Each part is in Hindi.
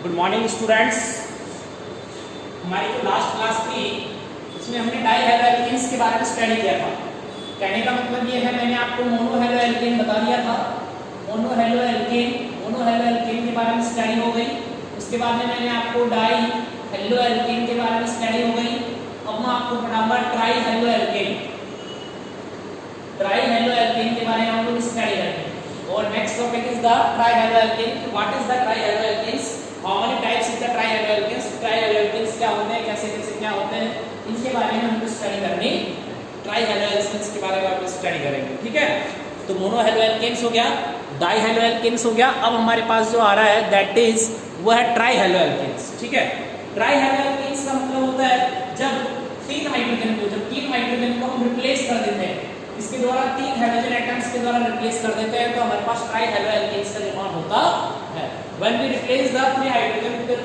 Good morning students. हमारी जो लास्ट क्लास थी उसमें हमने डाई हैलो एल्केन्स के बारे में स्टडी किया था। कहने का मतलब ये है, मैंने आपको मोनो हैलो एल्केन बता दिया था। मोनो हैलो एल्केन के बारे में स्टडी हो गई। उसके बाद में मैंने आपको डाई हैलो एल्केन के बारे में स्टडी हो गई। अब मैं आपको पढ़ाऊंगा trihaloalkane. Trihaloalkane के बारे में हम लोग स्टडी करेंगे। और next topic is the trihaloalkane. What is the trihaloalkanes? How many types is the trihaloalkanes? Trihaloalkanes क्या होते हैं, कैसे कैसे क्या होते हैं, इनके बारे में हमको स्टडी करनी। ट्राई हैलो एल्केन्स के बारे में हम स्टडी करेंगे, ठीक है। तो मोनो हैलो एल्केन्स हो गया, डाई हैलो एल्केन्स हो गया। अब हमारे पास जो आ रहा है दैट इज वो है ट्राई हैलो एल्केन्स, ठीक है। ट्राई हैलो एल्केन्स का मतलब होता है जब तीन हाइड्रोजन को हम रिप्लेस कर देते हैं, इसके द्वारा तीन हाइड्रोजन एटम्स के द्वारा रिप्लेस कर देते हैं, तो हमारे पास ट्राई हैलो एल्केन्स का निर्माण होता है। When we replace the three hydrogen with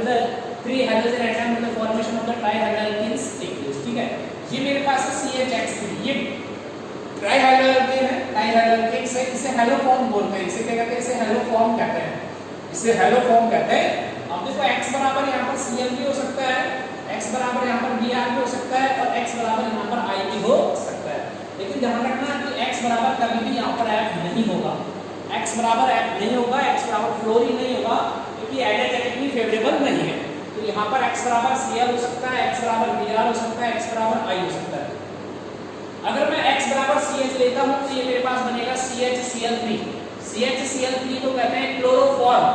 the three hydrogen atom with the formation of the trihaloalkenes take place, ठीक है। ये मेरे पास है CHX3, ये ट्राइहैलोएल्केन है, ट्राइहैलोएल्केन से इसे हैलोफॉर्म बोलते हैं। इसे क्या कहते हैं? इसे हैलोफॉर्म कहते हैं, इसे हैलोफॉर्म कहते हैं। अब देखो x बराबर यहाँ पर Cl भी हो सकता है, x बराबर यहाँ पर Br भी हो सकता है और x बराबर यहाँ पर I भी हो सकता है। लेकिन ध्यान रखना कि x बराबर कभी भी यहाँ पर F नहीं होगा, x बराबर F नहीं होगा, x बराबर फ्लोरीन नहीं होगा, क्योंकि एडिटिविटी फेवरेबल नहीं है। तो यहाँ पर x बराबर Cl हो सकता है, x बराबर Br हो सकता है, x बराबर I हो सकता है। अगर मैं x बराबर CH लेता हूँ तो ये मेरे पास बनेगा CHCl3। CHCl3 को कहते हैं क्लोरोफॉर्म,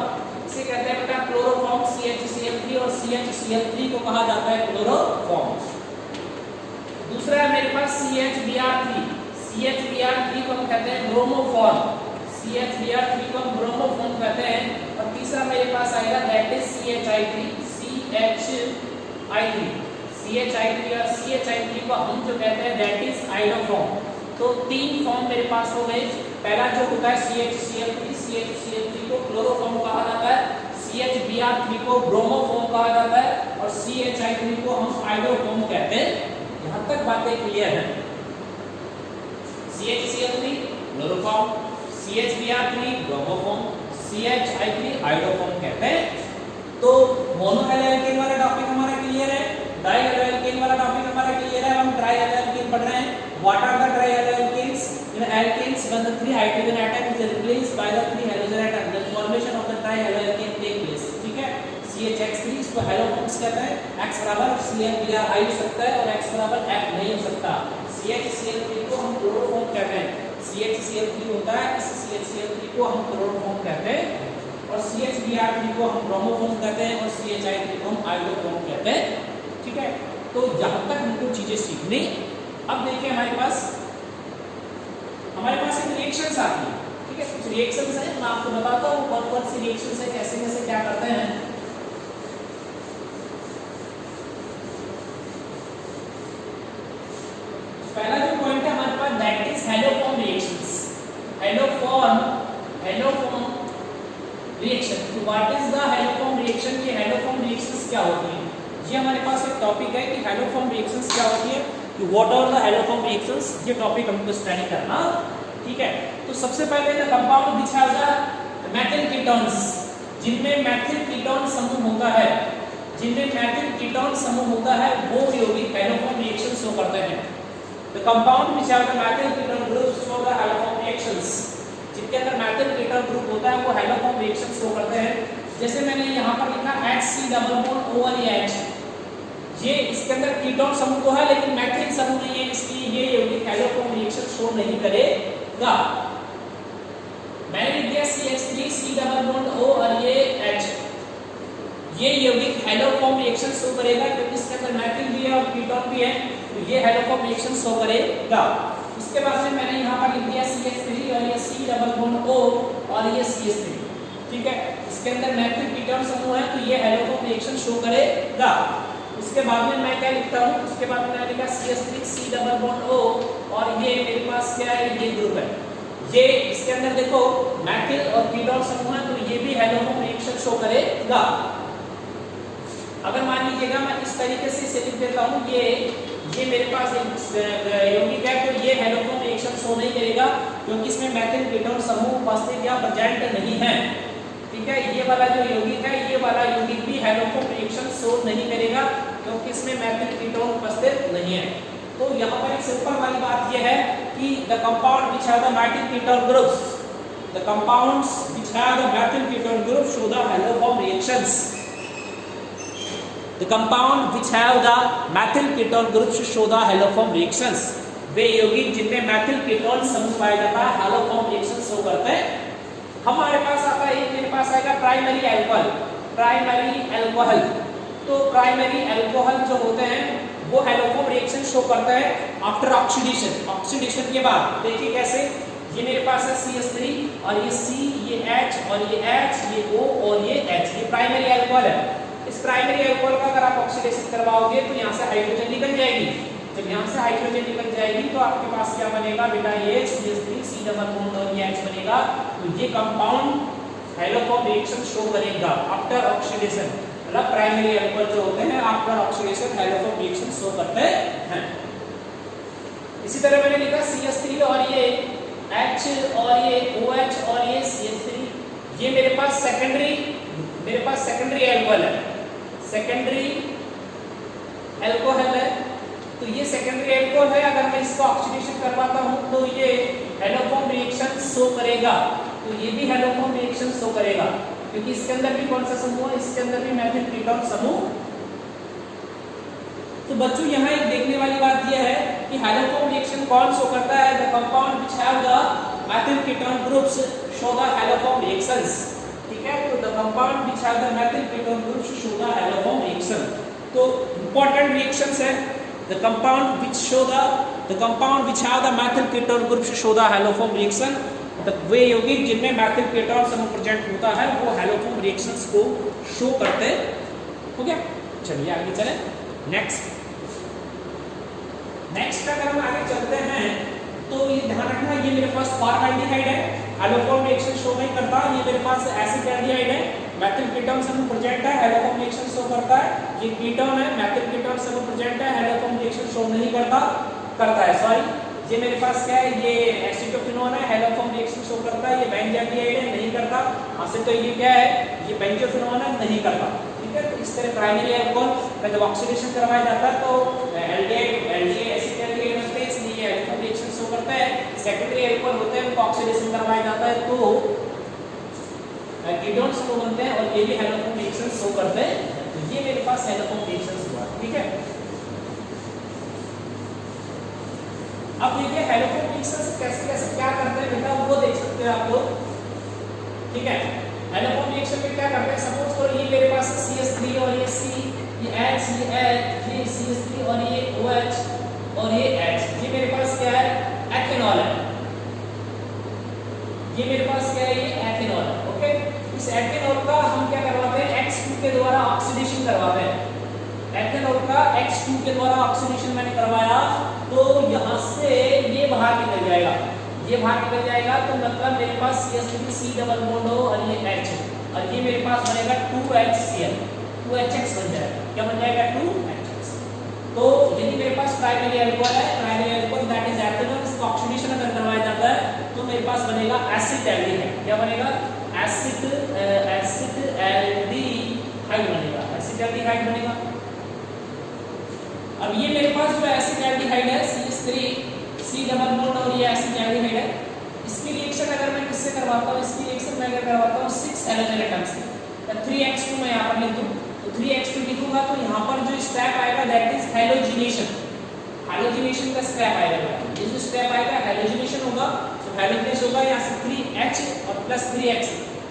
इसे कहते हैं बेटा क्लोरोफॉर्म CHCl3, और CHCl3 को कहा जाता है क्लोरोफॉर्म। दूसरा है मेरे पास CHBr3, CHBr3 को हम कहते हैं ब्रोमोफॉर्म, CHBr3 को हम ब्रोमोफॉर्म कहते हैं। और तीसरा मेरे पास आएगा दैट इज CHI3 और CHI3 को हम जो कहते हैं दैट इज आइडोफॉर्म। तो तीन फॉर्म मेरे पास हो गए। पहला जो होता है CHCl3 को क्लोरोफॉर्म कहा जाता है, CHBr3 को ब्रोमोफॉर्म कहा जाता है और CHI3 को हम आइडोफॉर्म कहते हैं। यहां तक बातें क्लियर है। CHCl3 chloroform, CHBr3 bromoform, CHI3 iodoform कहते हैं। तो मोनो हैलो एल्केन वाला टॉपिक हमारा क्लियर है, डाई हैलो एल्केन वाला टॉपिक हमारा क्लियर है। हम ट्राई हैलो एल्केन पढ़ रहे हैं। What are the trihaloalkanes? In alkanes when the three hydrogen atom is replaced by the three halogen atom, the formation of the trihaloalkane take place, ठीक है। CHX3 इसको हैलोफॉर्म्स कहते हैं। x बराबर Cl Br I हो सकता है और x बराबर F नहीं हो सकता। CHCl3 को हम क्लोरोफॉर्म कहते हैं, CHCl3 होता है, इस CHCl3 को हम क्लोरोफॉर्म कहते हैं और CHBr3 को हम ब्रोमोफॉर्म कहते हैं और CHI3 को हम आइडोफॉर्म कहते हैं, ठीक है। तो जहां तक हमको चीजें सीखनी। अब देखिए हमारे पास एक रिएक्शंस आती है, ठीक है। कुछ रिएक्शंस हैं, मैं आपको बताता हूँ कौन कौन सी रिएक्शंस है, कैसे कैसे क्या करते हैं। पहला जो पॉइंट है हमारे पास that is haloform reactions. Haloform reaction. तो what is the haloform reaction? कि हैलोफॉर्म रिएक्शंस क्या होती है, ये हमारे पास एक टॉपिक है कि हैलोफॉर्म रिएक्शंस क्या होती है, कि what are the haloform reactions. ये टॉपिक हमको स्टडी करना, ठीक है। तो सबसे पहले the compound which have the methyl ketones, जिनमें मेथिल कीटोन समूह होता है, वो यौगिक हैलोफॉर्म रिएक्शन शो करते हैं। The compound which have the methyl ketone groups show the haloform reactions, जिनके अंदर मेथिल कीटोन ग्रुप होता है वो हैलोफॉर्म रिएक्शन शो करते हैं। जैसे मैंने यहाँ पर लिखा HC डबल बॉन्ड OH, ये इसके अंदर कीटोन समूह तो है लेकिन मैथिल समूह नहीं है, इसलिए ये यौगिक हैलोफॉर्म रिएक्शन शो नहीं करेगा। मैंने लिख दिया CH3 C double bond O और ये H, ये यौगिक हैलोफॉर्म रिएक्शन शो करेगा क्योंकि इसके अंदर मैथिल भी है और कीटोन भी है, तो ये हैलोफॉर्म रिएक्शन शो करेगा। उसके बाद में मैंने यहाँ पर लिख दिया CH3 और ये C डबल बॉन्ड O और ये CH3, ठीक है। इसके अंदर मैथिल कीटोन समूह है तो ये हैलोफॉर्म रिएक्शन शो करेगा। उसके बाद में मैं क्या लिखता हूँ, उसके बाद मैंने लिखा CH3 C double bond O और ये मेरे पास क्या है, ये ग्रुप है। ये इसके अंदर देखो मैथिल और कीटोन समूह है तो ये भी हैलोफॉर्म रिएक्शन शो करेगा। अगर मान लीजिएगा मैं इस तरीके से इसे लिख देता हूँ, ये मेरे पास एक यौगिक है तो ये हैलोफॉर्म रिएक्शन शो नहीं करेगा क्योंकि इसमें मैथिल कीटोन समूह उपस्थित या प्रेजेंट नहीं है। ठीक है। ये वाला जो यौगिक है, ये वाला यौगिक भी हैलोफॉर्म रिएक्शन शो नहीं करेगा क्योंकि इसमें मेथिल कीटोन उपस्थित नहीं है। तो यहाँ पर एक सिंपल वाली बात ये है कि the compound which have the methyl ketone groups, the compounds which have the methyl ketone group show the haloform reactions. The compound which have the methyl ketone groups show the haloform reactions. वे यौगिक जिनमें मेथिल कीटोन समूह पाया जाता है हैलोफॉर्म रिएक्शन शो करते हैं। हमारे पास आता है, एक मेरे पास आएगा प्राइमरी अल्कोहल, प्राइमरी अल्कोहल। तो प्राइमरी अल्कोहल जो होते हैं वो हैलोफॉर्म रिएक्शन शो करते हैं आफ्टर ऑक्सीडेशन। ऑक्सीडेशन के बाद देखिए कैसे, ये मेरे पास है CH3 और ये C, ये H और ये H, ये O और ये H, ये प्राइमरी अल्कोहल है। इस प्राइमरी अल्कोहल का अगर आप ऑक्सीडेशन करवाओगे तो यहाँ से हाइड्रोजन निकल जाएगी। जब यहाँ से हाइड्रोजन निकल जाएगी तो आपके पास क्या बनेगा बेटा, ये CH3 C डबल बॉन्ड और ये H बनेगा। तो ये कंपाउंड हैलोफॉर्म रिएक्शन शो करेगा आफ्टर ऑक्सीडेशन। मतलब प्राइमरी अल्कोहल जो होते हैं after oxidation haloform reaction show करते हैं। इसी तरह मैंने लिखा CH3 और ये H और ये OH और ये CH3, ये मेरे पास सेकेंडरी अल्कोहल है, सेकेंडरी अल्कोहल है। तो ये सेकेंडरी अल्कोहल है, अगर मैं इसका ऑक्सीडेशन करवाता हूं तो ये हैलोफॉर्म रिएक्शन शो करेगा। तो ये भी हैलोफॉर्म रिएक्शन शो करेगा क्योंकि इसके अंदर भी कौन सा समूह है, इसके अंदर भी मेथिल कीटोन समूह। तो बच्चों यहाँ एक देखने वाली बात यह है कि हैलोफॉर्म रिएक्शन कौन शो करता है, the compound which have the methyl ketone groups show the haloform reactions. ठीक है, तो the compound which have the methyl ketone groups show the haloform reaction. तो इंपॉर्टेंट रिएक्शंस है, the compound which have the methyl ketone groups show the haloform reaction। वे यौगिक जिनमें मेथिल कीटोन समूह प्रेजेंट होता है वो हैलोफॉर्म रिएक्शंस को शो करते हैं। हो गया, चलिए आगे चलें। नेक्स्ट अगर हम आगे चलते हैं तो ये ध्यान रखना, ये मेरे पास फॉर्मल्डिहाइड है, हैलोफॉर्म रिएक्शन शो नहीं करता। ये मेरे पास एसिटाल्डिहाइड है, मेथिल कीटोन समूह प्रेजेंट है, हैलोफॉर्म रिएक्शन शो करता है। ये कीटोन है, मेथिल कीटोन समूह प्रेजेंट है, हैलोफॉर्म रिएक्शन शो नहीं करता है। सॉरी, ये मेरे पास क्या है, ये एसिटोफिनोन है, हैलोफॉर्म रिएक्शन शो करता है। ये बेंजाल्डिहाइड है, नहीं करता। ऐसे तो ये क्या है, ये बेंजोफिनोन है, नहीं करता। ठीक है, तो इस तरह प्राइमरी अल्कोहल का जब ऑक्सीडेशन करवाया जाता है तो एल्डिहाइड एसिटाल्डिहाइड बनते हैं, इसलिए ये हैलोफॉर्म रिएक्शन शो करता है। सेकेंडरी अल्कोहल होते हैं, उनको ऑक्सीडेशन करवाया जाता है तो कीटोन समूह बनते हैं और ये भी हैलोफॉर्म रिएक्शन शो करते हैं। तो ये मेरे पास हैलोफॉर्म रिएक्शन हुआ। ठीक है, अब देखिए हैलोफॉर्म रिएक्शन कैसे क्या करते हैं बेटा, वो देख सकते हैं आप लोग। ठीक है, हैलोफॉर्म रिएक्शन में क्या करते हैं, सपोज करो ये मेरे पास CH3 और ये C, ये H, ये CH3 और ये OH और ये H, ये मेरे पास क्या है, एथेनॉल है। ये मेरे पास क्या है, ये एथेनॉल है। ओके, इस एथेनॉल का हम क्या करवाते हैं, X2 के द्वारा ऑक्सीडेशन करवाते हैं। एथेनॉल का X2 के द्वारा ऑक्सीडेशन मैंने करवाया तो यहाँ से ये बाहर निकल जाएगा, ये बाहर निकल जाएगा। तो मतलब मेरे पास CH3 C डबल बॉन्ड हो और ये H, और ये मेरे पास बनेगा 2HCl, 2HX बन जाएगा। क्या बन जाएगा, 2HX। तो यदि मेरे पास प्राइमरी अल्कोहल है, primary alcohol that is ethanol, इसका ऑक्सीडेशन अगर करवाया जाता है तो मेरे पास बनेगा एसिटाल्डिहाइड। क्या बनेगा, एसिटाल्डिहाइड बनेगा, एसिटाल्डिहाइड बनेगा। अब ये मेरे पास जो एसिटाल्डिहाइड है CH3 C डबल बॉन्ड और ये एसिटाल्डिहाइड है, इसकी रिएक्शन अगर मैं किससे करवाता हूँ, इसकी रिएक्शन मैं अगर करवाता हूँ 6 हैलोजन एटम से, 3x2 मैं यहाँ पर लिख दूँ। तो 3x2 लिखूंगा तो यहाँ पर जो स्टेप आएगा दैट इज हैलोजिनेशन, हैलोजिनेशन का स्टेप आएगा। ये जो स्टेप आएगा हैलोजिनेशन होगा, तो हैलोजिनेशन होगा यहाँ से 3H और प्लस 3X,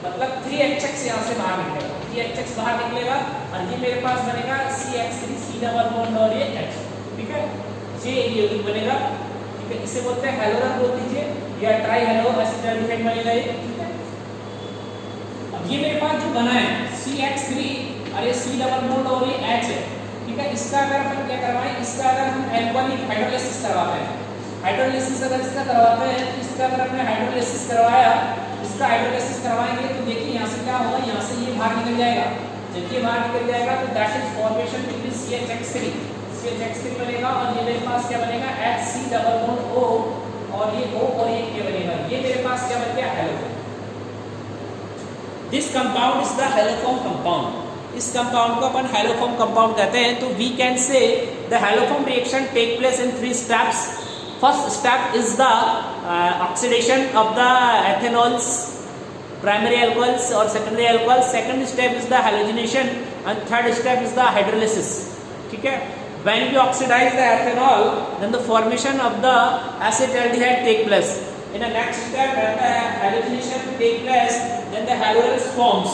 मतलब 3HX यहाँ से बाहर निकलेगा, 3HX बाहर निकलेगा और ये मेरे पास बनेगा CH3 C डबल बॉन्ड और ये H। ठीक है, ये यौगिक बनेगा। ठीक है, इसे बोलते हैं हैलोजन बोल दीजिए या ट्राई हैलो एसिटाल्डिहाइड बनेगा ये। ठीक है, अब ये मेरे पास जो बना है CH3 और ये C डबल बॉन्ड और ये H है। ठीक है, इसका अगर हम क्या करवाएं, इसका अगर हम एल्कोहलिक हाइड्रोलाइसिस करवाते हैं, हाइड्रोलाइसिस अगर इसका करवाते हैं, इसका अगर हमने हाइड्रोलाइसिस करवाया, इसका हाइड्रोलाइसिस करवाएंगे तो देखिए यहाँ से क्या होगा, यहाँ से ये बाहर निकल जाएगा। जब ये बाहर निकल जाएगा तो that is formation between CHX3 बनेगा और ये मेरे पास क्या बनेगा, HC डबल बॉन्ड O और ये O और ये K बनेगा। ये मेरे पास क्या बन गया, halogen. This compound is the haloform compound. इस कंपाउंड को अपन हैलोफॉर्म कंपाउंड कहते हैं। तो we can say the haloform reaction take place in 3 steps. First step is the oxidation of the ethanols, primary alcohols और secondary alcohols. Second step is the halogenation and third step is the hydrolysis. ठीक है, when we oxidize the ethanol, then the formation of the acetaldehyde take place. In the next step, when the halogenation take place, then the halogens forms,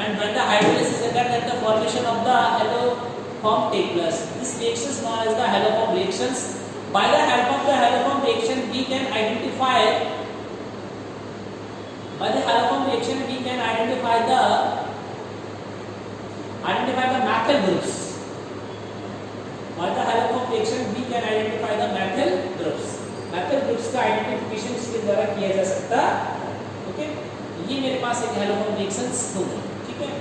and when the hydrolysis occurs, then the formation of the haloform take place. This reaction is known as the haloform reactions. By the help of the haloform reaction, we can identify. By the haloform reaction, we can identify the methyl groups. By the haloform reaction, we can identify the methyl groups. Methyl groups का आइडेंटिफिकेशन इसके द्वारा किया जा सकता है। ओके, ये मेरे पास एक haloform reactions हो गई। ठीक है,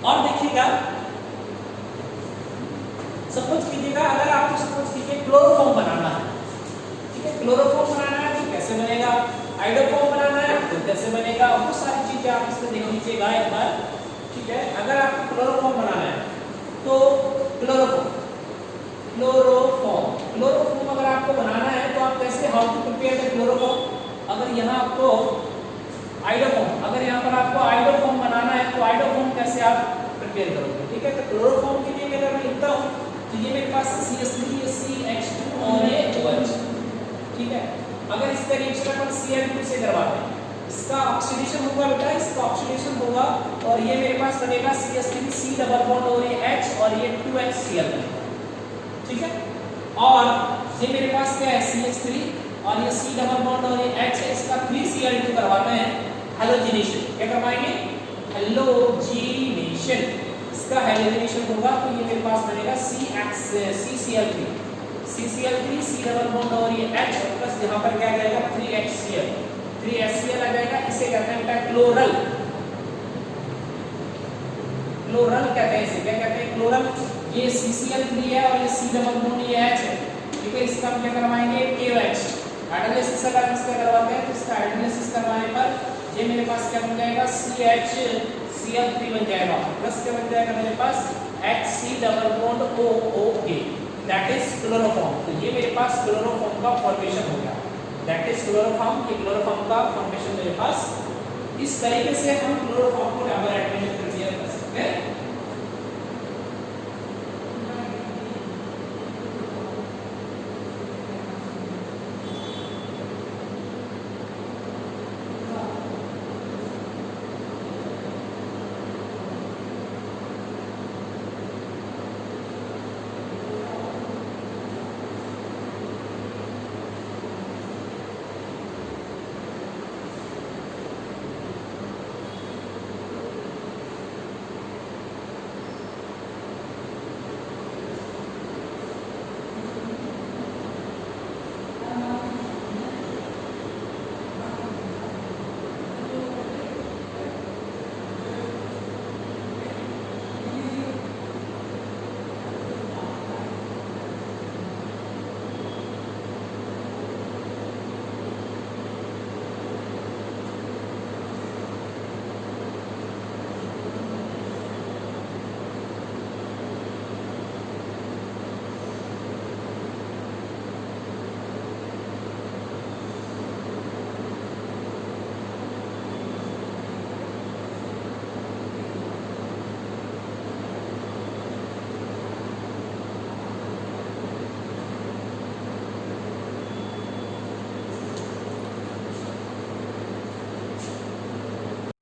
और देखिएगा, सपोज कीजिएगा अगर आपको सपोज कीजिए क्लोरोफॉर्म बनाना है। ठीक है, क्लोरोफॉर्म बनाना है तो कैसे बनेगा, आइडोफॉर्म बनाना है तो कैसे बनेगा, वो सारी चीजें आप इसमें देख लीजिएगा एक बार। ठीक है, अगर आपको क्लोरोफॉर्म बनाना है तो क्लोरोफॉर्म अगर आपको बनाना है तो आप कैसे, how to prepare the chloroform. अगर यहाँ आपको आइडोफॉर्म, अगर यहाँ पर आपको आइडोफॉर्म बनाना है तो आइडोफॉर्म कैसे आप प्रिपेयर करोगे। ठीक है, तो क्लोरोफॉर्म के लिए अगर मैं लिखता हूँ तो ये मेरे पास CH3 CH2 और ये OH। ठीक है, अगर इसका रिएक्शन अपन Cl2 से करवाते हैं, इसका ऑक्सीडेशन होगा बेटा, इसका ऑक्सीडेशन होगा और ये मेरे पास बनेगा CH3 C डबल बॉन्ड और ये H और ये 2HCl। ठीक है, और ये मेरे पास क्या है CH3 और ये C डबल बॉन्ड और ये H है, इसका 3Cl2 करवाते हैं हैलोजिनेशन। क्या करवाएंगे, हैलोजिनेशन। इसका हैलोजिनेशन होगा तो ये मेरे पास बनेगा CCl3 C डबल बॉन्ड और ये H प्लस यहाँ पर क्या आ जाएगा 3HCl आ जाएगा। इसे कहते हैं बेटा क्लोरल कहते हैं इसे। क्या कहते हैं, क्लोरल। ये CCl3 है और ये C डबल बॉन्ड ये H है। ठीक है, इसका हम क्या करवाएंगे KOH। हाइड्रोलिसिस अगर इसका करवाते हैं तो इसका हाइड्रोलिसिस करवाने पर ये मेरे पास क्या बन जाएगा CHCl3 बन जाएगा, प्लस क्या बन जाएगा मेरे पास HC double bond OOK, that is chloroform. तो ये मेरे पास क्लोरोफॉर्म का फॉर्मेशन हो गया, दैट इज क्लोरोफॉर्म। ये क्लोरोफॉर्म का फॉर्मेशन मेरे पास। इस तरीके से हम क्लोरोफॉर्म को लैबोरेटरी में प्रिपेयर कर सकते हैं।